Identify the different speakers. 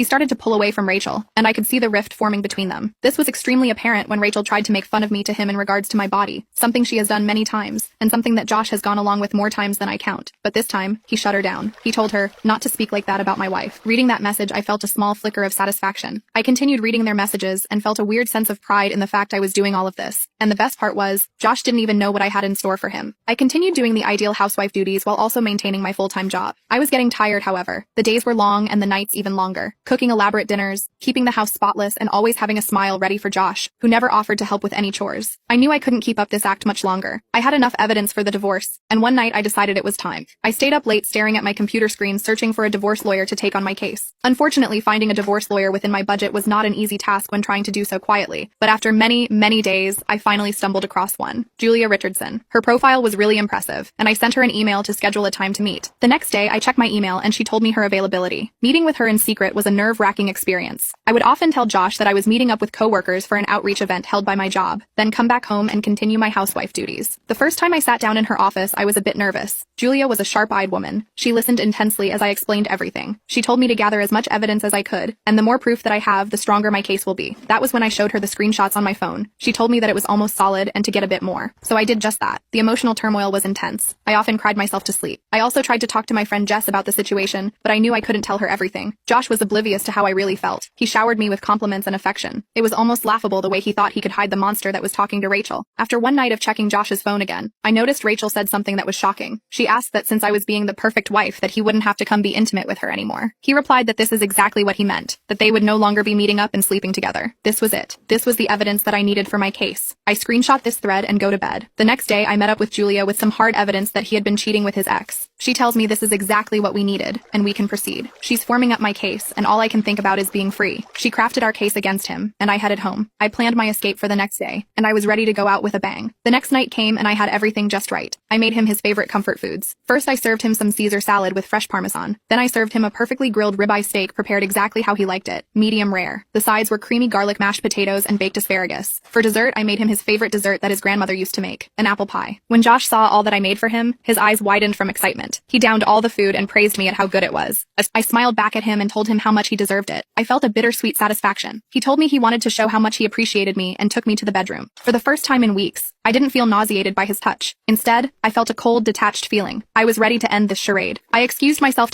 Speaker 1: he started to pull away from Rachel, and I could see the rift forming between them. This was extremely apparent when Rachel tried to make fun of me to him in regards to my body, something she has done many times, and something that Josh has gone along with more times than I count. But this time, he shut her down. He told her not to speak like that about my wife. Reading that message, I felt a small flicker of satisfaction. I continued reading their messages and felt a weird sense of pride in the fact I was doing all of this. And the best part was, Josh didn't even know what I had in store for him. I continued doing the ideal housewife duties while also maintaining my full-time job. I was getting tired, however. The days were long and the nights even longer. Cooking elaborate dinners, keeping the house spotless, and always having a smile ready for Josh, who never offered to help with any chores. I knew I couldn't keep up this act much longer. I had enough evidence for the divorce, and one night I decided it was time. I stayed up late staring at my computer screen searching for a divorce lawyer to take on my case. Unfortunately, finding a divorce lawyer within my budget was not an easy task when trying to do so quietly, but after many days, I finally stumbled across one. Julia Richardson. Her profile was really impressive, and I sent her an email to schedule a time to meet. The next day, I checked my email and she told me her availability. Meeting with her in secret was a nerve-wracking experience. I would often tell Josh that I was meeting up with coworkers for an outreach event held by my job, then come back home and continue my housewife duties. The first time I sat down in her office, I was a bit nervous. Julia was a sharp-eyed woman. She listened intensely as I explained everything. She told me to gather as much evidence as I could, and the more proof that I have, the stronger my case will be. That was when I showed her the screenshots on my phone. She told me that it was almost solid and to get a bit more. So I did just that. The emotional turmoil was intense. I often cried myself to sleep. I also tried to talk to my friend Jess about the situation, but I knew I couldn't tell her everything. Josh was oblivious to how I really felt. He showered me with compliments and affection. It was almost laughable the way he thought he could hide the monster that was talking to Rachel. After one night of checking Josh's phone again, I noticed Rachel said something that was shocking. She asked that since I was being the perfect wife that he wouldn't have to come be intimate with her anymore. He replied that this is exactly what he meant, that they would no longer be meeting up and sleeping together. This was it. This was the evidence that I needed for my case. I screenshot this thread and go to bed. The next day, I met up with Julia with some hard evidence that he had been cheating with his ex. She tells me this is exactly what we needed, and we can proceed. She's forming up my case, and all I can think about is being free. She crafted our case against him, and I headed home. I planned my escape for the next day, and I was ready to go out with a bang. The next night came, and I had everything just right. I made him his favorite comfort foods. First, I served him some Caesar salad with fresh Parmesan. Then I served him a perfectly grilled ribeye steak prepared exactly how he liked it, medium rare. The sides were creamy garlic mashed potatoes and baked asparagus. For dessert, I made him his favorite dessert that his grandmother used to make, an apple pie. When Josh saw all that I made for him, his eyes widened from excitement. He downed all the food and praised me at how good it was. I smiled back at him and told him how much he deserved it. I felt a bittersweet satisfaction. He told me he wanted to show how much he appreciated me and took me to the bedroom. For the first time in weeks, I didn't feel nauseated by his touch. Instead, I felt a cold, detached feeling. I was ready to end this charade. I excused myself